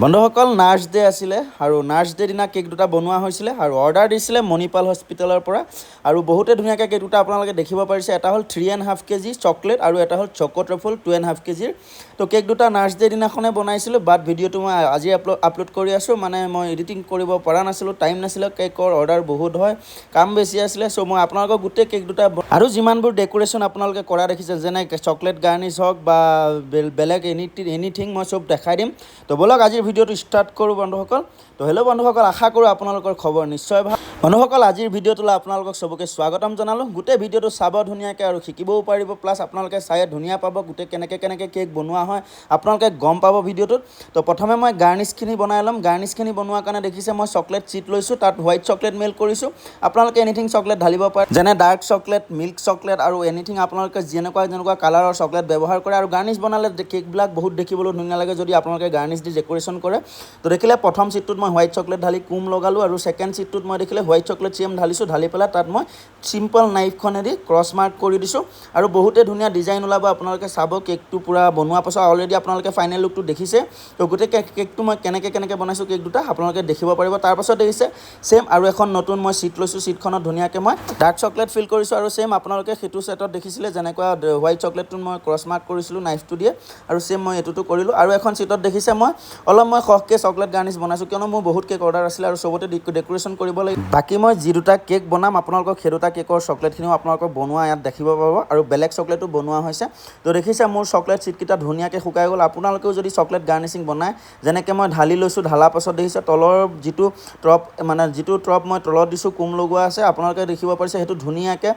বন্ধুসকল nurse day আছিলে আৰু নাৰ্ছ ডে দিনা কেক দুটা বনোৱা হৈছিলে আৰু অৰ্ডাৰ দিছিলে মণিপাল হস্পিটেলৰ পৰা আৰু বহুতে ধুনীয়াকৈ কেক দুটা আপোনালোকে দেখিব পাৰিছে এটা হ'ল 3.5 কেজি চকলেট আৰু এটা হ'ল চকো ট্ৰাফল 2.5 কেজিৰ তো কেক দুটা নাৰ্ছ ডে দিনাখনে বনাইছিলোঁ বাট ভিডিঅ'টো মই আজি আপলোড কৰি আছোঁ মানে মই এডিটিং কৰিব পৰা নাছিলোঁ টাইম নাছিলে কেকৰ অৰ্ডাৰ বহুত হয় কাম বেছি আছিলে চ' মই আপোনালোকক গোটেই কেক দুটা আৰু যিমানবোৰ ডেকোৰেশ্যন আপোনালোকে কৰা দেখিছে যেনে চকলেট গাৰ্নিছ হওক বা বেলেগ এনিথিং মই চব দেখাই দিম তো বলক আজিৰ ভিডিঅ'টো ষ্টাৰ্ট কৰোঁ বন্ধুসকল তো হেল্ল' বন্ধুসকল আশা কৰোঁ আপোনালোকৰ খবৰ নিশ্চয় ভাল বন্ধুসকল আজিৰ ভিডিঅ'টোলৈ আপোনালোকক চবকে স্বাগতম জনালোঁ গোটেই ভিডিঅ'টো চাব ধুনীয়াকৈ আৰু শিকিবও পাৰিব প্লাছ আপোনালোকে চাই ধুনীয়া পাব গোটেই কেনেকৈ কেক বনোৱা হয় আপোনালোকে গম পাব ভিডিঅ'টোত তো প্ৰথমে মই গাৰ্নিছখিনি বনাই ল'ম গাৰ্নিছখিনি বনোৱাৰ কাৰণে দেখিছে মই চকলেট চিট লৈছোঁ তাত হোৱাইট চকলেট মেল্ট কৰিছোঁ আপোনালোকে এনিথিং চকলেট ঢালিব পাৰে যেনে ডাৰ্ক চকলেট মিল্ক চকলেট আৰু এনিথিং আপোনালোকে যেনেকুৱা কালাৰৰ চকলেট ব্যৱহাৰ কৰে আৰু গাৰ্নিছ বনালে কেকবিলাক বহুত দেখিবলৈ ধুনীয়া লাগে যদি আপোনালোকে গাৰ্নিছ দি ডেকোৰেশ্যন কৰে তো দেখিলে প্ৰথম চিটটোত মই হোৱাইট চকলেট ঢালি কুম লগালোঁ আৰু ছেকেণ্ড চিটটোত মই দেখিলে হোৱাইট চকলেট চিম ঢালিছোঁ ঢালি পেলাই তাত মই চিম্পল নাইফখনেদি ক্ৰছ মাৰ্ক কৰি দিছোঁ আৰু বহুতে ধুনীয়া ডিজাইন ওলাব আপোনালোকে চাব কেকটো পূৰা বনোৱাৰ পাছত অলৰেডি আপোনালোকে ফাইনেল লুকটো দেখিছে তো গোটেই কেকটো মই কেনেকৈ বনাইছোঁ কেক দুটা আপোনালোকে দেখিব পাৰিব তাৰপাছত দেখিছে ছেম আৰু এখন নতুন মই চিট লৈছোঁ চিটখনত ধুনীয়াকৈ মই ডাৰ্ক চকলেট ফিল কৰিছোঁ আৰু ছেম আপোনালোকে সেইটো ছেটত দেখিছিলে যেনেকুৱা হোৱাইট চকলেটটো মই ক্ৰছ মাৰ্ক কৰিছিলোঁ নাইফটো দিয়ে আৰু ছেম মই এইটোতো কৰিলোঁ আৰু এখন চিটত দেখিছে মই সহজকৈ চকলেট গাৰ্নিছ বনাইছোঁ কিয়নো মোৰ বহুত কেক অৰ্ডাৰ আছিলে আৰু চবতে ডেকোৰেশ্যন কৰিব লাগিব বাকী মই যি দুটা কেক বনাম আপোনালোকক সেই দুটা কেকৰ চকলেটখিনিও আপোনালোকক বনোৱা ইয়াত দেখিব পাব আৰু বেলেগ চকলেটো বনোৱা হৈছে তো দেখিছে মোৰ চকলেট চিটকেইটা ধুনীয়াকৈ শুকাই গ'ল আপোনালোকেও যদি চকলেট গাৰ্নিছিং বনায় যেনেকৈ মই ঢালি লৈছোঁ ঢালাৰ পাছত দেখিছে তলৰ যিটো ট্ৰপ মই তলত দিছোঁ কুম লগোৱা আছে আপোনালোকে দেখিব পাৰিছে সেইটো ধুনীয়াকৈ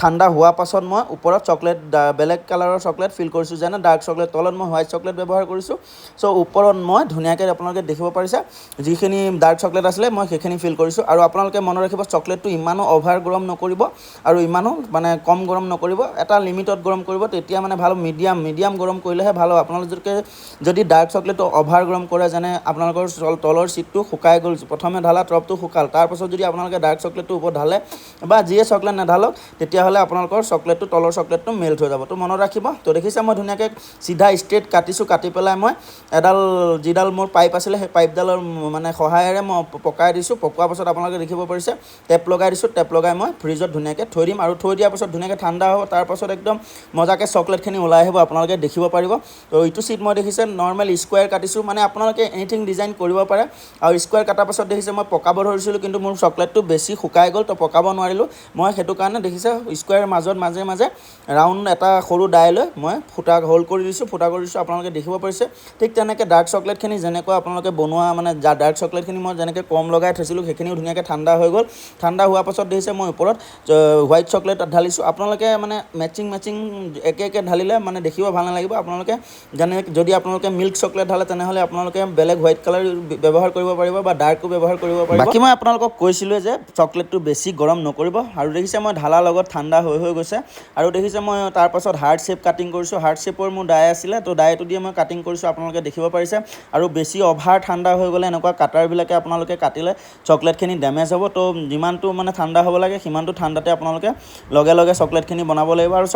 ঠাণ্ডা হোৱাৰ পাছত মই ওপৰত চকলেট বেলেগ কালাৰৰ চকলেট ফিল কৰিছোঁ যেনে ডাৰ্ক চকলেট তলত মই হোৱাইট চকলেট ব্যৱহাৰ কৰিছোঁ চ' ওপৰত মই ধুনীয়াকৈ আপোনালোকে দেখিব পাৰিছে যিখিনি ডাৰ্ক চকলেট আছিলে মই সেইখিনি ফিল কৰিছোঁ আৰু আপোনালোকে মনত ৰাখিব চকলেটটো ইমানো অভাৰ গৰম নকৰিব আৰু ইমানো মানে কম গৰম নকৰিব এটা লিমিটত গৰম কৰিব তেতিয়া মানে ভাল মিডিয়াম গৰম কৰিলেহে ভাল হ'ব আপোনালোকে যদি ডাৰ্ক চকলেটটো অভাৰ গৰম কৰে যেনে আপোনালোকৰ তলৰ চিটটো শুকাই গ'ল প্ৰথমে ঢালা টপটো শুকাল তাৰপাছত যদি আপোনালোকে ডাৰ্ক চকলেটটো ওপৰত ঢালে বা যিয়ে চকলেট নেঢালক তেতিয়াহ'লে আপোনালোকৰ চকলেটটো তলৰ চকলেটটো মেল্ট হৈ যাব তো মনত ৰাখিব তো দেখিছে মই ধুনীয়াকৈ চিধা ষ্ট্ৰেইট কাটিছোঁ কাটি পেলাই মই যিডাল মোৰ পাইপ আছিলে সেই পাইপডালৰ মানে সহায়েৰে মই পকাই দিছোঁ পকোৱাৰ পাছত আপোনালোকে দেখিব পাৰিছে টেপ লগাই দিছোঁ টেপ লগাই মই ফ্ৰিজত ধুনীয়াকৈ থৈ দিম আৰু থৈ দিয়াৰ পাছত ধুনীয়াকৈ ঠাণ্ডা হ'ব তাৰপাছত একদম মজাকৈ চকলেটখিনি ওলাই আহিব আপোনালোকে দেখিব পাৰিব তো এইটো চিট মই দেখিছে নৰ্মেল স্কুৱেৰ কাটিছোঁ মানে আপোনালোকে এনিথিং ডিজাইন কৰিব পাৰে আৰু স্কুৱেৰ কটাৰ পাছত দেখিছে মই পকাব ধৰিছিলোঁ কিন্তু মোৰ চকলেটটো বেছি শুকাই গ'ল তো পকাব নোৱাৰিলোঁ মই সেইটো কাৰণে দেখিছে স্কুৱেৰ মাজে মাজে ৰাউণ্ড এটা সৰু দাই লৈ মই ফুটা কৰি দিছোঁ আপোনালোকে দেখিব পাৰিছে ঠিক তেনেকৈ ডাৰ্ক চকলেটখিনি যেনেকুৱা আপোনালোকে বনোৱা মানে ডাৰ্ক চকলেটখিনি মই যেনেকৈ কম লগাই থৈছিলোঁ সেইখিনিও ধুনীয়াকৈ ঠাণ্ডা হৈ গ'ল ঠাণ্ডা হোৱাৰ পাছত দেখিছে মই ওপৰত হোৱাইট চকলেট ঢালিছোঁ আপোনালোকে মানে মেচিং একে ঢালিলে মানে দেখিব ভাল নালাগিব আপোনালোকে যদি আপোনালোকে মিল্ক চকলেট ঢালে তেনেহ'লে আপোনালোকে বেলেগ হোৱাইট কালাৰ ব্যৱহাৰ কৰিব পাৰিব বা ডাৰ্কো ব্যৱহাৰ কৰিব পাৰিব বাকী মই আপোনালোকক কৈছিলোঁ যে চকলেটটো বেছি গৰম নকৰিব আৰু দেখিছে মই ঢালাৰ লগত ঠাণ্ডা হৈ গৈছে আৰু দেখিছে মই তাৰপাছত হাৰ্ট শ্বেপ কাটিং কৰিছোঁ হাৰ্ট শ্বেপৰ মোৰ ডাই আছিলে তো ডাইটো দিয়ে মই কাটিং কৰিছোঁ আপোনালোকে দেখিব পাৰিছে আৰু বেছি অভাৰ ঠাণ্ডা হৈ গ'লে এনেকুৱা কাটাৰবিলাকে আপোনালোকে কাটিলে চকলেটখিনি ডেমেজ হ'ব তো যিমানটো মানে ঠাণ্ডা হ'ব লাগে সিমানটো ঠাণ্ডাতে আপোনালোকে লগে চকলেটখিনি বনাব লাগিব আৰু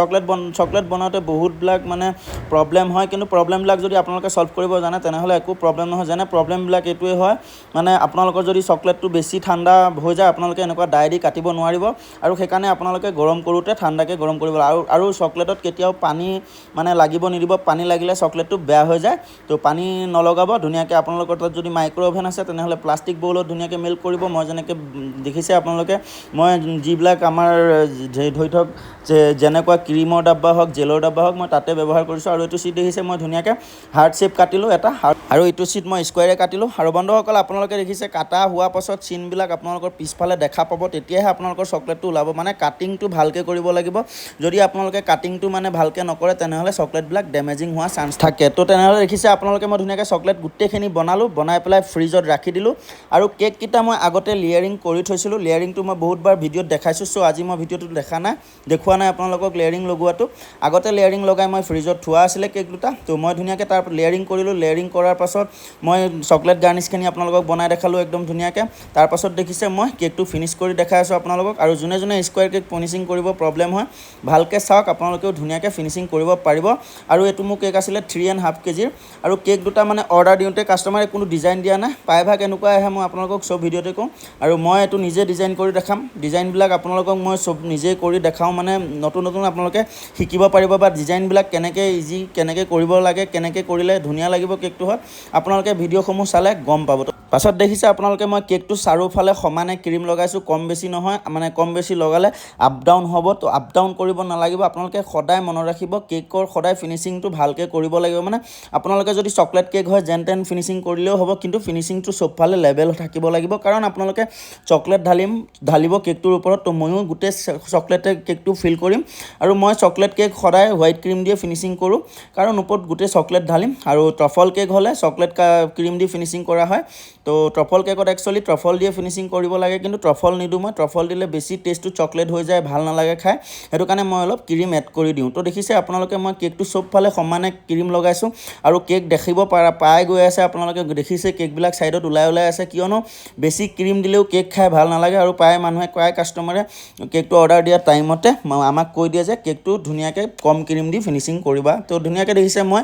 চকলেট বনাওঁতে বহুতবিলাক মানে প্ৰব্লেম হয় কিন্তু প্ৰব্লেমবিলাক যদি আপোনালোকে ছল্ভ কৰিব জানে তেনেহ'লে একো প্ৰব্লেম নহয় যেনে প্ৰব্লেমবিলাক এইটোৱে হয় মানে আপোনালোকৰ যদি চকলেটটো বেছি ঠাণ্ডা হৈ যায় আপোনালোকে এনেকুৱা ডাই দি কাটিব নোৱাৰিব আৰু সেইকাৰণে আপোনালোকে গৰম কৰোঁতে ঠাণ্ডাকৈ গৰম কৰিব আৰু চকলেটত কেতিয়াও পানী মানে লাগিব নিদিব পানী লাগিলে চকলেটটো বেয়া হৈ যায় তো পানী নলগাব ধুনীয়াকৈ আপোনালোকৰ তাত যদি মাইক্ৰ' অভেন আছে তেনেহ'লে প্লাষ্টিক বউলত ধুনীয়াকৈ মেল্ট কৰিব মই যেনেকৈ দেখিছে আপোনালোকে মই যিবিলাক আমাৰ ধৰি থওক যেনেকুৱা ক্ৰীমৰ ডাব্বা হওক জেলৰ ডাব্বা হওক মই তাতে ব্যৱহাৰ কৰিছোঁ আৰু এইটো চিট দেখিছে মই ধুনীয়াকৈ হাৰ্ট শ্বেপ কাটিলোঁ এটা আৰু এইটো চিট মই স্কুৱেৰে কাটিলোঁ আৰু বন্ধুসকল আপোনালোকে দেখিছে কাটা হোৱাৰ পাছত চিনবিলাক আপোনালোকৰ পিছফালে দেখা পাব তেতিয়াহে আপোনালোকৰ চকলেটটো ওলাব মানে কাটিংটো ভালকৈ কৰিব লাগিব যদি আপোনালোকে কাটিংটো মানে ভালকৈ নকৰে তেনেহ'লে চকলেটবিলাক ডেমেজিং হোৱা চান্স থাকে তো তেনেহ'লে দেখিছে আপোনালোকে মই ধুনীয়াকৈ চকলেট গোটেইখিনি বনাই পেলাই ফ্ৰিজত ৰাখি দিলোঁ আৰু কেককেইটা মই আগতে লেয়াৰিং কৰি থৈছিলোঁ লেয়াৰিংটো মই বহুতবাৰ ভিডিঅ'ত দেখাইছোঁ চ' আজি মই ভিডিঅ'টো দেখুওৱা নাই আপোনালোকক লেয়াৰিং লগোৱাটো আগতে লেয়াৰিং লগাই মই ফ্ৰিজত থোৱা আছিলে কেক দুটা তো মই ধুনীয়াকৈ তাৰ লেয়াৰিং কৰিলোঁ লেয়াৰিং কৰাৰ পাছত মই চকলেট গাৰ্নিছখিনি আপোনালোকক বনাই দেখালোঁ একদম ধুনীয়াকৈ তাৰপাছত দেখিছে মই কেকটো ফিনিছ কৰি দেখাই আছোঁ আপোনালোকক আৰু যোনে স্কুৱেৰ কেক ফিনিচিং কৰিব প্ৰব্লেম হয় ভালকৈ চাওক আপোনালোকেও ধুনীয়াকৈ ফিনিচিং কৰিব পাৰিব আৰু এইটো মোৰ কেক আছিলে 3.5 কেজিৰ আৰু কেক দুটা মানে অৰ্ডাৰ দিওঁতে কাষ্টমাৰে কোনো ডিজাইন দিয়া নাই, প্ৰায়ভাগ এনেকুৱা আহে, মই আপোনালোকক চব ভিডিঅ'তে কওঁ। আৰু মই এইটো নিজে ডিজাইন কৰি দেখাম, ডিজাইনবিলাক আপোনালোকক মই চব নিজে কৰি দেখাওঁ, মানে নতুন নতুন আপোনালোকে শিকিব পাৰিব বা ডিজাইনবিলাক কেনেকৈ ইজি, কেনেকৈ কৰিব লাগে, কেনেকৈ কৰিলে ধুনীয়া লাগিব কেকটো হয়, আপোনালোকে ভিডিঅ'সমূহ চালে গম পাব। পাছত দেখিছে আপোনালোকে মই কেকটো চাৰিওফালে সমানে ক্ৰীম লগাইছোঁ, কম বেছি নহয়, মানে কম বেছি লগালে আপ ডাউন হ'ব, তো আপ ডাউন কৰিব নালাগিব। আপোনালোকে সদায় মনত ৰাখিব কেকৰ সদায় ফিনিচিংটো ভালকৈ কৰিব লাগিব। মানে আপোনালোকে যদি চকলেট কেক হয় যেন তেন ফিনিচিং কৰিলেও হ'ব, কিন্তু ফিনিচিংটো চবফালে লেভেল থাকিব লাগিব, কাৰণ আপোনালোকে চকলেট ঢালিব কেকটোৰ ওপৰত। তো ময়ো গোটেই চকলেটে কেকটো ফিল কৰিম, আৰু মই চকলেট কেক সদায় হোৱাইট ক্ৰীম দিয়ে ফিনিচিং কৰোঁ, কাৰণ ওপৰত গোটেই চকলেট ঢালিম। আৰু ট্ৰফল কেক হ'লে চকলেট ক্ৰীম দি ফিনিচিং কৰা হয়। তো ট্ৰফল কেকত একচুৱেলি ট্ৰফল দিয়ে ফিনিচিং কৰিব লাগে, কিন্তু ট্ৰফল নিদিওঁ মই, ট্ৰফল দিলে বেছি টেষ্টটো চকলেট হৈ যায়, ভাল নালাগে খাই, সেইটো কাৰণে মই অলপ ক্ৰীম এড কৰি দিওঁ। তো দেখিছে আপোনালোকে মই কেকটো চবফালে সমানে ক্ৰীম লগাইছোঁ, আৰু কেক দেখিব পাই গৈ আছে, আপোনালোকে দেখিছে কেকবিলাক ছাইডত ওলাই আছে, কিয়নো বেছি ক্ৰীম দিলেও কেক খাই ভাল নালাগে। আৰু প্ৰায় মানুহে, প্ৰায় কাষ্টমাৰে কেকটো অৰ্ডাৰ দিয়া টাইমতে আমাক কৈ দিয়ে যে কেকটো ধুনীয়াকৈ কম ক্ৰীম দি ফিনিচিং কৰিবা। তো ধুনীয়াকৈ দেখিছে মই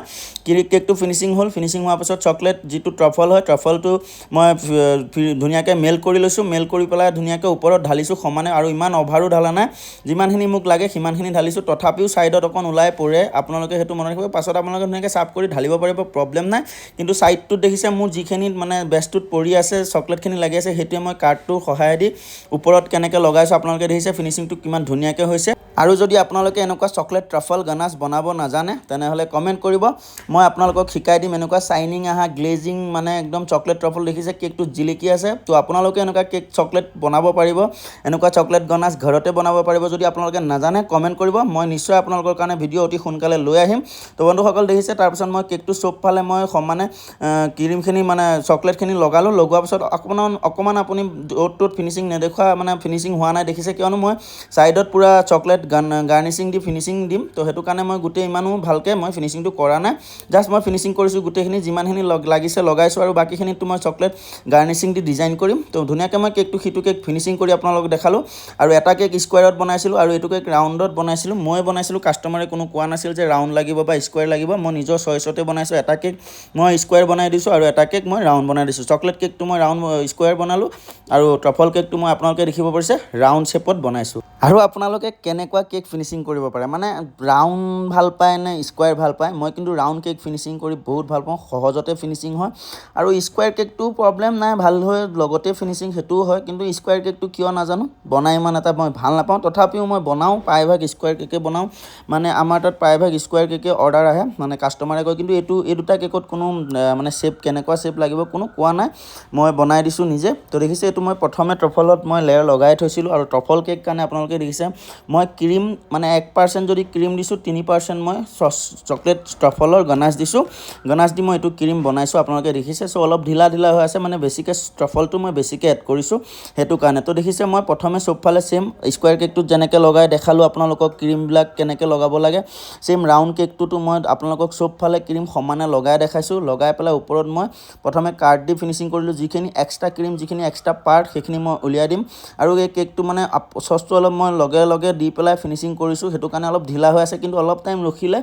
কেকটো ফিনিচিং হ'ল, ফিনিচিং হোৱাৰ পাছত চকলেট যিটো ট্ৰফল হয়, ট্ৰফলটো মই ধুনীয়াকৈ মেল্ট কৰি লৈছোঁ, মেল্ট কৰি পেলাই ধুনীয়াকৈ ওপৰত ঢালিছোঁ সমানে, আৰু ইমান অভাৰো ঢালা নাই, যিমানখিনি মোক লাগে সিমানখিনি ঢালিছোঁ। তথাপিও ছাইডত অকণ ওলাই পৰে, আপোনালোকে সেইটো মনত ৰাখিব। পাছত আপোনালোকে ধুনীয়াকৈ চাফ কৰি ঢালিব পাৰিব, প্ৰব্লেম নাই। কিন্তু ছাইডটোত দেখিছে মোৰ যিখিনি মানে বেষ্টটোত পৰি আছে, চকলেটখিনি লাগি আছে, সেইটোৱে মই কাৰ্ডটোৰ সহায়েদি ওপৰত কেনেকৈ লগাইছোঁ, আপোনালোকে দেখিছে ফিনিচিংটো কিমান ধুনীয়াকৈ হৈছে। আৰু যদি আপোনালোকে এনেকুৱা চকলেট ট্ৰাফল গানাছ বনাব নাজানে, তেনেহ'লে কমেণ্ট কৰিব, মই আপোনালোকক শিকাই দিম। এনেকুৱা চাইনিং আহা গ্লেজিং, মানে একদম চকলেট ট্ৰাফল দেখিছে কেকটো জিলিকি আছে। তো আপোনালোকে এনেকুৱা কেক চকলেট বনাব পাৰিব, এনেকুৱা চকলেট গানাছ ঘৰতে বনাব পাৰিব। যদি আপোনালোকে নাজানে কমেণ্ট কৰিব, মই নিশ্চয় আপোনালোকৰ কাৰণে ভিডিঅ' অতি সোনকালে লৈ আহিম। তো বন্ধুসকল দেখিছে, তাৰপিছত মই কেকটো চবফালে মই সমানে ক্ৰীমখিনি মানে চকলেটখিনি লগালোঁ, লগোৱাৰ পিছত অকণমান আপুনি অ'ত ফিনিচিং নেদেখুৱা, মানে ফিনিচিং হোৱা নাই দেখিছে, কিয়নো মই ছাইডত পূৰা চকলেট গাৰ্নিচিং দি ফিনিচিং দিম। তো সেইটো কাৰণে মই গোটেই ইমানো ভালকৈ মই ফিনিচিংটো কৰা নাই, জাষ্ট মই ফিনিচিং কৰিছোঁ গোটেইখিনি, যিমানখিনি লাগিছে লগাইছোঁ, আৰু বাকীখিনিতো মই চকলেট গাৰ্নিচিং দি ডিজাইন কৰিম। তো ধুনীয়াকৈ মই কেকটো সিটো কেক ফিনিচিং কৰি আপোনালোকক দেখালোঁ। আৰু এটা কেক স্কুৱাৰত বনাইছিলোঁ, আৰু এইটো কেক ৰাউণ্ডত বনাইছিলোঁ। মই বনাইছিলোঁ, কাষ্টমাৰে কোনো কোৱা নাছিল যে ৰাউণ্ড লাগিব বা স্কুৱাৰ লাগিব, মই নিজৰ চইচতে বনাইছোঁ। এটা কেক মই স্কুৱাৰ বনাই দিছোঁ, আৰু এটা কেক মই ৰাউণ্ড বনাই দিছোঁ। চকলেট কেকটো মই স্কুৱাৰ বনালোঁ, আৰু ট্ৰফল কেকটো মই আপোনালোকে দেখিব পাৰিছে ৰাউণ্ড শ্বেপত বনাইছোঁ। আৰু আপোনালোকে কেনেকুৱা কেক ফিনিচিং কৰিব পাৰে, মানে ৰাউণ্ড ভাল পায় নে স্কুৱাৰ ভাল পায়? মই কিন্তু ৰাউণ্ড কেক ফিনিচিং কৰি বহুত ভাল পাওঁ, সহজতে ফিনিচিং হয়। আৰু স্কুৱাৰ কেকটো প্ৰব্লেম নাই, ভাল হয়, লগতে ফিনিচিং সেইটোও হয়। কিন্তু স্কুৱাৰ কেকটো কিয় নাজানো বনাই ইমান এটা মই ভাল নাপাওঁ, তথাপিও মই বনাওঁ, প্ৰায়ভাগ স্কুৱাৰ কেকে বনাওঁ। মানে আমাৰ তাত প্ৰায়ভাগ স্কুৱাৰ কেকে অৰ্ডাৰ আহে, মানে কাষ্টমাৰে কয়, কিন্তু এই দুটা কেকত কোনো মানে শ্বেপ, কেনেকুৱা শ্বেপ লাগিব কোনো কোৱা নাই, মই বনাই দিছোঁ নিজে। তো দেখিছে, এইটো মই প্ৰথমে ট্ৰফলত মই লেয়াৰ লগাই থৈছিলোঁ। আৰু ট্ৰফল কেক কাৰণে আপোনালোকে দেখিছে মই ক্ৰীম, মানে 1% যদি ক্ৰীম দিছোঁ, 3% মই চকলেট ট্ৰফলৰ গানাছ দিছোঁ, গানাছ দি মই এইটো ক্ৰীম বনাইছোঁ, আপোনালোকে দেখিছে। চ' অলপ ঢিলা হৈ আছে, মানে বেছিকৈ ট্ৰফলটো মই বেছিকৈ এড কৰিছোঁ, সেইটো কাৰণে। তো দেখিছে মই প্ৰথমে চবফালে ছেম স্কুৱাৰ কেকটোত যেনেকৈ লগাই দেখালোঁ আপোনালোকক ক্ৰীমবিলাক কেনেকৈ লগাব লাগে, ছেম ৰাউণ্ড কেকটোতো মই আপোনালোকক চবফালে ক্ৰীম সমানে লগাই দেখাইছোঁ। লগাই পেলাই ওপৰত মই প্ৰথমে কাৰ্ড দি ফিনিচিং কৰিলোঁ, যিখিনি এক্সট্ৰা ক্ৰীম, যিখিনি এক্সট্ৰা পাৰ্ট, সেইখিনি মই উলিয়াই দিম। আৰু এই কেকটো মানে চচটো অলপ মই লগে দি পেলাই ফিনিচিং কৰিছোঁ, সেইটো কাৰণে অলপ ঢিলা হৈ আছে, কিন্তু অলপ টাইম ৰখিলে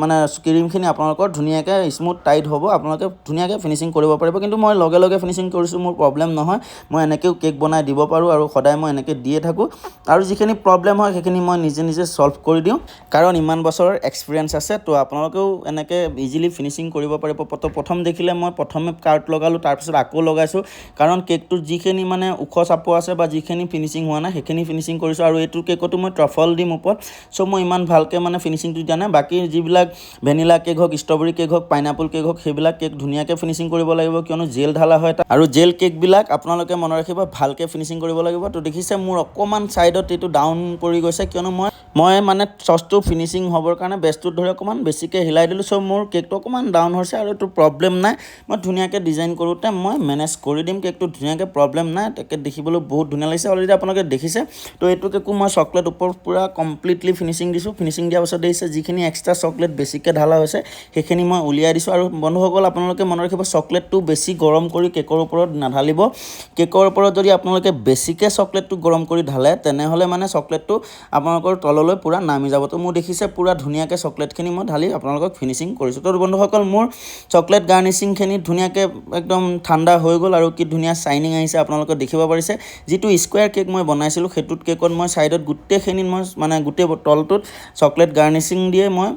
মানে ক্ৰীমখিনি আপোনালোকৰ ধুনীয়াকৈ স্মুথ টাইট হ'ব, আপোনালোকে ধুনীয়াকৈ ফিনিচিং কৰিব পাৰিব। কিন্তু মই লগে ফিনিচিং কৰিছোঁ, মোৰ প্ৰব্লেম নহয়, মই এনেকৈও কেক বনাই দিব পাৰোঁ, আৰু সদায় মই এনেকৈ দিয়ে থাকোঁ। আৰু যিখিনি প্ৰব্লেম হয় সেইখিনি মই নিজে ছল্ভ কৰি দিওঁ, কাৰণ ইমান বছৰৰ এক্সপিৰিয়েঞ্চ আছে। তো আপোনালোকেও এনেকৈ ইজিলি ফিনিচিং কৰিব পাৰিব। প্ৰথম দেখিলে মই প্ৰথমে কাৰ্ড লগালোঁ, তাৰপিছত আকৌ লগাইছোঁ, কাৰণ কেকটোৰ যিখিনি মানে ওখ চাপো আছে বা যিখিনি ফিনিচিং হোৱা নাই সেইখিনি ফিনিচিং কৰিছোঁ। আৰু এইটো কেকতো মই ট্ৰফল দিম ওপৰত, চ' মই ইমান ভালকৈ মানে ফিনিচিংটো দিয়া নাই। বাকী যিবিলাক ভেনিলা কেক হওক, ষ্ট্ৰবেৰী কেক হওক, পাইনাপল কেক হওক, সেইবিলাক কেক ধুনীয়াকৈ ফিনিচিং কৰিব লাগিব, কিয়নো জেল ঢালা হয়। আৰু জেল কেকবিলাক আপোনালোকে মনত ৰাখিব, ভালকৈ ফিনিচিং কৰিব লাগিব। তো দেখিছে মোৰ অকণমান ছাইডত এইটো ডাউন পৰি গৈছে, কিয়নো মই মানে চচটো ফিনিচিং হ'বৰ কাৰণে বেষ্টটোত ধৰি অকণমান বেছিকৈ হিলাই দিলোঁ, চ' মোৰ কেকটো অকণমান ডাউন হৈছে। আৰু এইটো প্ৰব্লেম নাই, মই ধুনীয়াকৈ ডিজাইন কৰোঁতে মই মেনেজ কৰি দিম কেকটো ধুনীয়াকৈ, প্ৰব্লেম নাই। তাকে দেখিবলৈ বহুত ধুনীয়া লাগিছে, অলৰেডি আপোনালোকে দেখিছে। তো এইটো কেকো মই চকলেট ওপৰত পুৰা কমপ্লিটলি ফিনিচিং দিছোঁ ফিনিচিং দিয়াৰ পাছত দেখিছে যিখিনি এক্সট্ৰা চকলেট বেছিকৈ ঢালা হৈছে সেইখিনি মই উলিয়াই দিছোঁ আৰু বন্ধুসকল আপোনালোকে মনত ৰাখিব চকলেটটো বেছি গৰম কৰি কেকৰ ওপৰত নাঢালিব কেকৰ ওপৰত যদি আপোনালোকে বেছিকৈ চকলেটটো গৰম কৰি ঢালে তেনেহ'লে মানে চকলেটটো আপোনালোকৰ তললৈ পুৰা নামি যাব তো মোৰ দেখিছে পুৰা ধুনীয়াকৈ চকলেটখিনি মই ঢালি আপোনালোকক ফিনিচিং কৰিছোঁ তো বন্ধুসকল মোৰ চকলেট গাৰ্নিচিংখিনি ধুনীয়াকৈ একদম ঠাণ্ডা হৈ গ'ল আৰু কি ধুনীয়া চাইনিং আহিছে আপোনালোকে দেখিব পাৰিছে যিটো স্কুৱেৰ কেক মই বনাইছিলোঁ সেইটোত কেকত মই ছাইডত গোটেইখিনিত মই মানে গোটেই তলটোত চকলেট গাৰ্নিচিং দিয়ে মই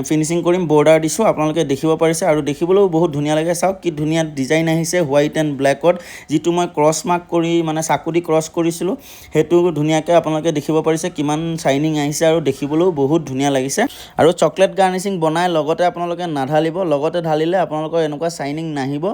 ফিনিচিং কৰিম বৰ্ডাৰ দিছোঁ আপোনালোকে দেখিব পাৰিছে আৰু দেখিবলৈও বহুত ধুনীয়া লাগে চাওক কি ধুনীয়া ডিজাইন আহিছে হোৱাইট এণ্ড ব্লেকত যিটো মই ক্ৰছ মাৰ্ক কৰি মানে চাকু দি ক্ৰছ কৰিছিলোঁ সেইটো ধুনীয়াকৈ আপোনালোকে দেখিব পাৰিছে কিমান চাইনিং আহিছে আৰু দেখিবলৈও বহুত ধুনীয়া লাগিছে আৰু চকলেট গাৰ্নিচিং বনাই লগতে আপোনালোকে নাঢালিব লগতে ঢালিলে আপোনালোকৰ এনেকুৱা চাইনিং নাহিব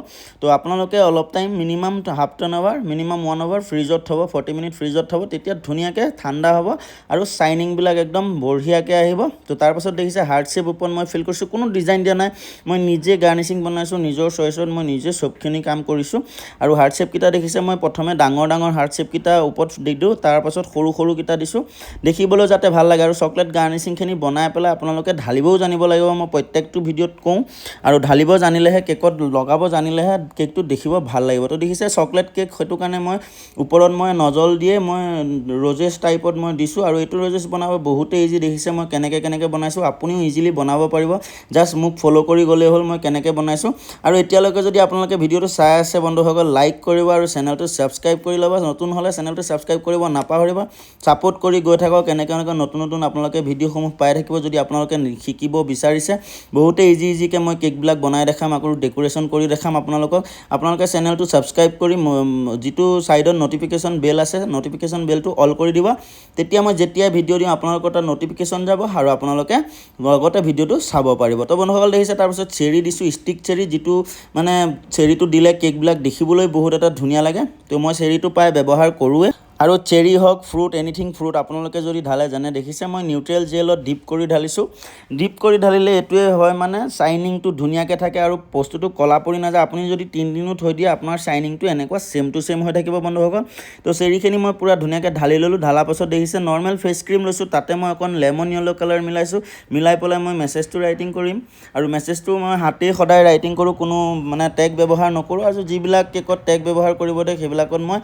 তো আপোনালোকে অলপ time minimum half an hour minimum 1 hour ফ্ৰিজত থ'ব 40 মিনিট ফ্ৰিজত থ'ব তেতিয়া ধুনীয়াকৈ ঠাণ্ডা হ'ব আৰু চাইনিংবিলাক একদম বঢ়িয়াকৈ আহিব তো তাৰপাছত দেখিছে হাৰ্ট শ্বেপ ওপৰত মই ফিল কৰিছোঁ কোনো ডিজাইন দিয়া নাই মই নিজে গাৰ্নিচিং বনাইছোঁ নিজৰ চইচত মই নিজে চবখিনি কাম কৰিছোঁ আৰু হাৰ্ট শ্বেপকেইটা দেখিছে মই প্ৰথমে ডাঙৰ ডাঙৰ হাৰ্ট শ্বেপকেইটা ওপৰত দি দিওঁ তাৰপাছত সৰু সৰুকেইটা দিছোঁ দেখিবলৈ যাতে ভাল লাগে আৰু চকলেট গাৰ্নিচিংখিনি বনাই পেলাই আপোনালোকে ঢালিবও জানিব লাগিব মই প্ৰত্যেকটো ভিডিঅ'ত কওঁ আৰু ঢালিব জানিলেহে কেকত লগাব জানিলেহে কেকটো দেখিব ভাল লাগিব তো দেখিছে চকলেট কেক সেইটো কাৰণে মই ওপৰত মই নজল দিয়ে মই ৰজেছ টাইপত মই দিছোঁ আৰু এইটো ৰজেছ বনাব বহুতেই ইজি দেখিছে মই কেনেকৈ বনাইছোঁ আপুনিও ইজিলি বনাব পাৰিব জাষ্ট মোক ফ'ল' কৰি গ'লেই হ'ল মই কেনেকৈ বনাইছোঁ আৰু এতিয়ালৈকে যদি আপোনালোকে ভিডিঅ'টো চাই আছে বন্ধুসকল লাইক কৰিব আৰু চেনেলটো ছাবস্ক্ৰাইব কৰি ল'ব নতুন হ'লে চেনেলটো ছাবস্ক্ৰাইব কৰিব নাপাহৰিব ছাপোৰ্ট কৰি গৈ থাকক এনেকৈ নতুন আপোনালোকে ভিডিঅ'সমূহ পাই থাকিব যদি আপোনালোকে শিকিব বিচাৰিছে বহুতে ইজিকৈ মই কেকবিলাক বনাই দেখাম আকৌ ডেকোৰেশ্যন কৰি দেখাম আপোনালোকে চেনেলটো ছাবস্ক্ৰাইব কৰি যিটো ছাইডত নটিফিকেশ্যন বেল আছে নটিফিকেশ্যন বেলটো অল কৰি দিব তেতিয়া মই যেতিয়া ভিডিঅ' দিওঁ আপোনালোকৰ তাত নটিফিকেশ্যন যাব আৰু আপোনালোকে লগতে ভিডিঅ'টো চাব পাৰিব তো বন্ধুসকল দেখিছে তাৰপিছত চেৰি দিছোঁ ষ্টিক চেৰি যিটো মানে চেৰিটো দিলে কেকবিলাক দেখিবলৈ বহুত এটা ধুনীয়া লাগে তো মই চেৰিটো প্ৰায় ব্যৱহাৰ কৰোঁৱে আৰু চেৰি হওক ফ্ৰুট এনিথিং ফ্ৰুট আপোনালোকে যদি ঢালে যেনে দেখিছে মই নিউট্ৰেল জেলত ডিপ কৰি ঢালিছোঁ ডিপ কৰি ঢালিলে এইটোৱে হয় মানে চাইনিংটো ধুনীয়াকৈ থাকে আৰু বস্তুটো কলা পৰি নাযায় আপুনি যদি 3 দিনো থৈ দিয়ে আপোনাৰ চাইনিংটো এনেকুৱা ছেম টু ছেম হৈ থাকিব বন্ধুসকল তো চেৰিখিনি মই পুৰা ধুনীয়াকৈ ঢালি ল'লোঁ ঢালাৰ পাছত দেখিছে নৰ্মেল ফেচ ক্ৰীম লৈছোঁ তাতে মই অকণ লেমন য়েল্লো কালাৰ মিলাই পেলাই মই মেছেজটো ৰাইটিং কৰিম আৰু মেছেজটো মই হাতেই সদায় ৰাইটিং কৰোঁ কোনো মানে টেগ ব্যৱহাৰ নকৰোঁ আৰু যিবিলাক কেকত টেগ ব্যৱহাৰ কৰিব দিয়ে সেইবিলাকত মই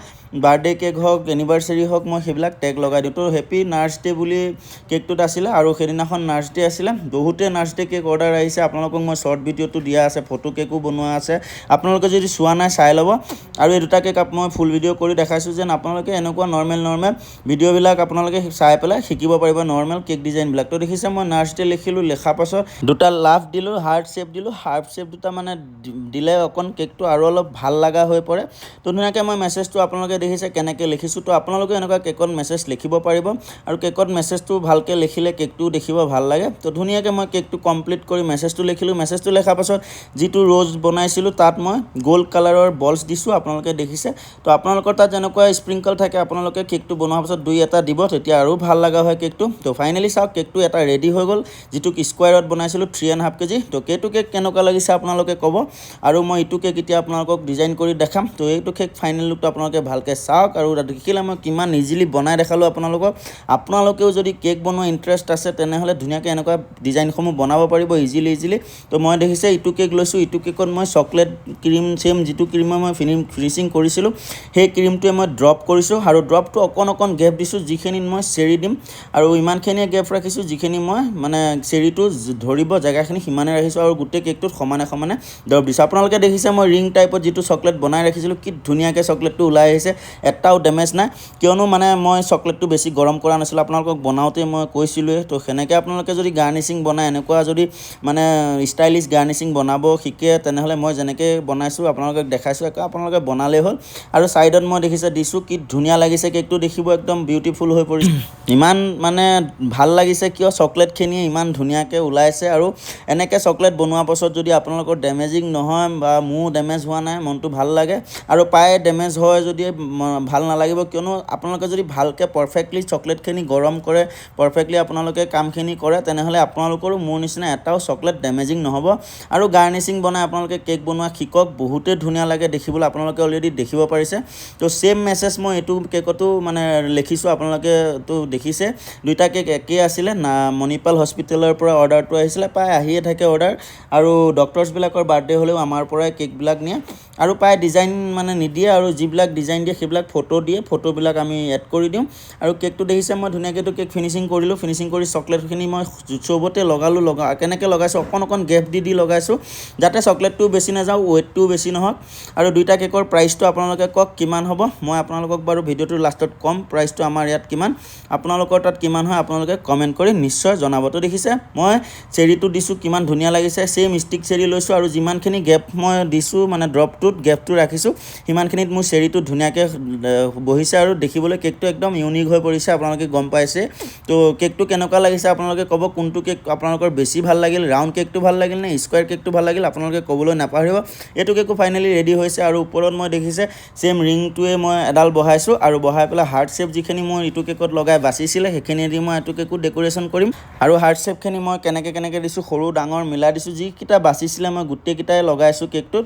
বাৰ্থডে কেক হওক এনিভাৰ্চাৰী হওক মই সেইবিলাক টেগ লগাই দিওঁ তো হেপী নাৰ্ছ ডে বুলি কেকটোত আছিলে আৰু সেইদিনাখন নাৰ্ছ ডে আছিলে বহুতে নাৰ্ছ ডে কেক অৰ্ডাৰ আহিছে আপোনালোকক মই শ্বৰ্ট ভিডিঅ'টো দিয়া আছে ফটো কেকো বনোৱা আছে আপোনালোকে যদি চোৱা নাই চাই ল'ব আৰু এই দুটা কেক মই ফুল ভিডিঅ' কৰি দেখাইছোঁ যেন আপোনালোকে এনেকুৱা নৰ্মেল ভিডিঅ'বিলাক আপোনালোকে চাই পেলাই শিকিব পাৰিব নৰ্মেল কেক ডিজাইনবিলাক তো দেখিছে মই নাৰ্ছ ডে লিখিলোঁ লেখাৰ পাছত দুটা লাভ দিলোঁ হাৰ্ট শ্বেপ দিলোঁ হাৰ্ট শ্বেপ দুটা মানে দিলে অকণ কেকটো আৰু অলপ ভাল লগা হৈ পৰে তো ধুনীয়াকৈ মই মেছেজটো আপোনালোকে দেখিছে কেনেকৈ লিখিছোঁ তো আপোনালোকে এনেকুৱা কেকত মেছেজ লিখিব পাৰিব আৰু কেকত মেছেজটো ভালকৈ লিখিলে কেকটোও দেখিব ভাল লাগে তো ধুনীয়াকৈ মই কেকটো কমপ্লিট কৰি মেছেজটো লিখিলোঁ মেছেজটো লেখাৰ পাছত যিটো ৰ'জ বনাইছিলোঁ তাত মই গ'ল্ড কালাৰৰ বলছ দিছোঁ আপোনালোকে দেখিছে তো আপোনালোকৰ তাত যেনেকুৱা স্প্ৰিংকল থাকে আপোনালোকে কেকটো বনোৱাৰ পাছত 2-এটা দিব তেতিয়া আৰু ভাল লগা হয় কেকটো তো ফাইনেলি চাওক কেকটো এটা ৰেডি হৈ গ'ল যিটো স্কুৱাৰত বনাইছিলোঁ 3.5 কেজি তো এইটো কেক কেনেকুৱা লাগিছে আপোনালোকে ক'ব আৰু মই এইটো কেক এতিয়া আপোনালোকক ডিজাইন কৰি দেখাম তো এইটো কেক ফাইনেল লুকটো আপোনালোকে ভালকৈ চাওক আৰু দেখিলে মই কিমান ইজিলি বনাই দেখালোঁ আপোনালোকেও যদি কেক বনোৱা ইণ্টাৰেষ্ট আছে তেনেহ'লে ধুনীয়াকৈ এনেকুৱা ডিজাইনসমূহ বনাব পাৰিব ইজিলি তো মই দেখিছে ইটো কেক লৈছোঁ ইটো কেকত মই চকলেট ক্ৰীম ছেম যিটো ক্ৰীমে মই ফিনিচিং কৰিছিলোঁ সেই ক্ৰীমটোৱে মই ড্ৰপ কৰিছোঁ আৰু ড্ৰপটো অকণ গেপ দিছোঁ যিখিনিত মই চেৰি দিম আৰু ইমানখিনিয়ে গেপ ৰাখিছোঁ যিখিনি মই মানে চেৰিটো ধৰিব জেগাখিনি সিমানে ৰাখিছোঁ আৰু গোটেই কেকটোত সমানে ড্ৰপ দিছোঁ আপোনালোকে দেখিছে মই ৰিং টাইপত যিটো চকলেট বনাই ৰাখিছিলোঁ কি ধুনীয়াকৈ চকলেটটো ওলাই আহিছে এটাও ডেমেজ নাই কিয়নো মানে মই চকলেটটো বেছি গৰম কৰা নাছিলোঁ আপোনালোকক বনাওঁতে মই কৈছিলোঁৱে তো সেনেকৈ আপোনালোকে যদি গাৰ্নিচিং বনাই এনেকুৱা যদি মানে ষ্টাইলিছ গাৰ্নিচিং বনাব শিকে তেনেহ'লে মই যেনেকৈ বনাইছোঁ আপোনালোকক দেখাইছোঁ আপোনালোকে বনালেই হ'ল আৰু ছাইডত মই দেখিছে দিছোঁ কি ধুনীয়া লাগিছে কেকটো দেখিব একদম বিউটিফুল হৈ পৰিছে ইমান মানে ভাল লাগিছে কিয় চকলেটখিনিয়ে ইমান ধুনীয়াকৈ ওলাইছে আৰু এনেকৈ চকলেট বনোৱাৰ পাছত যদি আপোনালোকৰ ডেমেজিং নহয় বা মোৰ ডেমেজ হোৱা নাই মনটো ভাল লাগে আৰু প্ৰায় ডেমেজ হয় যদি ভাল নালাগিব কিয়নো আপোনালোকে যদি ভালকৈ পাৰফেক্টলি চকলেটখিনি গৰম কৰে পাৰফেক্টলি আপোনালোকে কামখিনি কৰে তেনেহ'লে আপোনালোকৰো মোৰ নিচিনা এটাও চকলেট ডেমেজিং নহ'ব আৰু গাৰ্নিচিং বনাই আপোনালোকে কেক বনোৱা শিকক বহুতে ধুনীয়া লাগে দেখিবলৈ আপোনালোকে অলৰেডি দেখিব পাৰিছে তো সেম মেছেজ মই এইটো কেকতো মানে লিখিছোঁ আপোনালোকে তো দেখিছে দুইটা কেক একেই আছিলে না মণিপাল হস্পিটেলৰ পৰা অৰ্ডাৰটো আহিছিলে প্ৰায় আহিয়ে থাকে অৰ্ডাৰ আৰু ডক্টৰছবিলাকৰ বাৰ্থডে হ'লেও আমাৰ পৰাই কেকবিলাক নিয়ে আৰু প্ৰায় ডিজাইন মানে নিদিয়ে আৰু যিবিলাক ডিজাইন দিয়ে সেইবিলাক ফটো দিয়ে ফটোবিলাক আমি এড কৰি দিওঁ আৰু কেকটো দেখিছে মই ধুনীয়াকৈ কেক ফিনিচিং কৰিলোঁ ফিনিচিং কৰি চকলেটখিনি মই চবতে কেনেকৈ লগাইছোঁ অকণ গেপ দি লগাইছোঁ যাতে চকলেটটোও বেছি নাযাওঁ ৱেটটোও বেছি নহওক আৰু দুইটা কেকৰ প্ৰাইচটো আপোনালোকে কওক কিমান হ'ব মই আপোনালোকক বাৰু ভিডিঅ'টোৰ লাষ্টত ক'ম প্ৰাইচটো আমাৰ ইয়াত কিমান আপোনালোকৰ তাত কিমান হয় আপোনালোকে কমেণ্ট কৰি নিশ্চয় জনাবতো দেখিছে মই চেৰিটো দিছোঁ কিমান ধুনীয়া লাগিছে ছেম ষ্টিক চেৰি লৈছোঁ আৰু যিমানখিনি গেপ মই দিছোঁ মানে ড্ৰপটোত গেপটো ৰাখিছোঁ সিমানখিনিত মোৰ চেৰিটো ধুনীয়াকৈ বহিছে আৰু দেখিবলৈ কেকটো একদম ইউনিক হৈ পৰিছে আপোনালোকে গম পাইছে তো কেকটো কেনেকুৱা লাগিছে আপোনালোকে ক'ব কোনটো কেক আপোনালোকৰ বেছি ভাল লাগিল ৰাউণ্ড কেকটো ভাল লাগিল নে স্কুৱাৰ কেকটো ভাল লাগিল আপোনালোকে ক'বলৈ নাপাহৰিব এইটো কেকো ফাইনেলি ৰেডি হৈছে আৰু ওপৰত মই দেখিছে ছেম ৰিংটোৱে মই এডাল বহাইছোঁ আৰু বহাই পেলাই হাৰ্ট শ্বেপ যিখিনি মই ইটো কেকত লগাই বাচিছিলে সেইখিনি দি মই এইটো কেকো ডেক'ৰেশ্যন কৰিম আৰু হাৰ্ট শ্বেপখিনি মই কেনেকৈ দিছোঁ সৰু ডাঙৰ মিলাই দিছোঁ যিকেইটা বাচিছিলে মই গোটেইকেইটাই লগাইছোঁ কেকটোত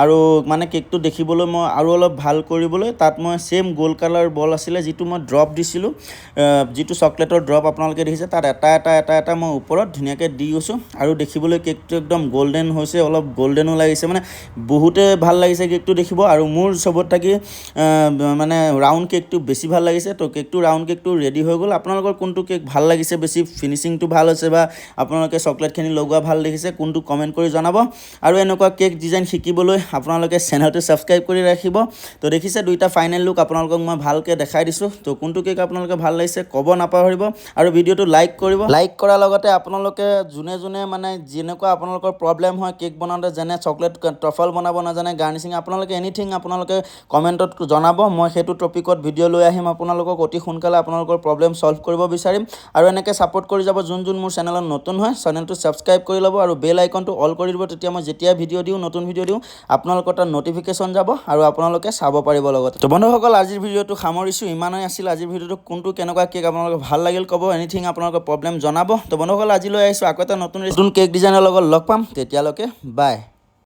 আৰু মানে কেকটো দেখিবলৈ মই আৰু অলপ ভাল কৰিবলৈ তাত মই ছেম গোল্ড কালাৰ বল আছিলে যিটো মই ড্ৰপ দিছিলোঁ যিটো চকলেটৰ ড্ৰপ আপোনালোকে দেখিছে তাত এটা মই ওপৰত ধুনীয়াকৈ দি গৈছোঁ আৰু দেখিবলৈ কেকটো একদম গল্ডেন হৈছে অলপ গল্ডেনো লাগিছে মানে বহুতে ভাল লাগিছে কেকটো দেখিব আৰু মোৰ চবত থাকি মানে ৰাউণ্ড কেকটো বেছি ভাল লাগিছে তো কেকটো ৰাউণ্ড কেকটো ৰেডি হৈ গ'ল আপোনালোকৰ কোনটো কেক ভাল লাগিছে বেছি ফিনিচিংটো ভাল হৈছে বা আপোনালোকে চকলেটখিনি লগোৱা ভাল দেখিছে কোনটো কমেণ্ট কৰি জনাব আৰু এনেকুৱা কেক ডিজাইন শিকিবলৈ আপোনালোকে চেনেলটো ছাবস্ক্ৰাইব কৰি ৰাখিব তো দেখিছে দুইটা ফাইনেল লুক আপোনালোকক মই ভালকৈ দেখাই দিছোঁ তো কোনটো কেক আপোনালোকে ভাল লাগিছে ক'ব নাপাহৰিব আৰু ভিডিঅ'টো লাইক কৰিব লাইক কৰাৰ লগতে আপোনালোকে যোনে মানে যেনেকুৱা আপোনালোকৰ প্ৰব্লেম হয় কেক বনাওঁতে যেনে চকলেট ট্ৰফল বনাব নাজানে গাৰ্নিচিং আপোনালোকে এনিথিং আপোনালোকে কমেণ্টত জনাব মই সেইটো টপিকত ভিডিঅ' লৈ আহিম আপোনালোকক অতি সোনকালে আপোনালোকৰ প্ৰব্লেম সলভ কৰিব বিচাৰিম আৰু এনেকৈ ছাপোৰ্ট কৰি যাব যোন মোৰ চেনেলত নতুন হয় চেনেলটো ছাবস্ক্ৰাইব কৰি ল'ব আৰু বেল আইকনটো অল কৰি দিব তেতিয়া মই যেতিয়া ভিডিঅ' দিওঁ নতুন ভিডিঅ' দিওঁ আপোনালোকৰ তাত নটিফিকেশ্যন যাব আৰু আপোনালোকে চাব পাৰিব লগতে তো বন্ধুসকল আজিৰ ভিডিঅ'টো সামৰিছোঁ ইমানেই আছিল আজিৰ ভিডিঅ'টো কোনটো কেনেকুৱা কেক আপোনালোকে ভাল লাগিল ক'ব এনিথিং আপোনালোকৰ প্ৰব্লেম জনাব তো বন্ধুসকল আজিলৈ আহিছোঁ আকৌ এটা নতুন কেক ডিজাইনৰ লগত লগ পাম তেতিয়ালৈকে বাই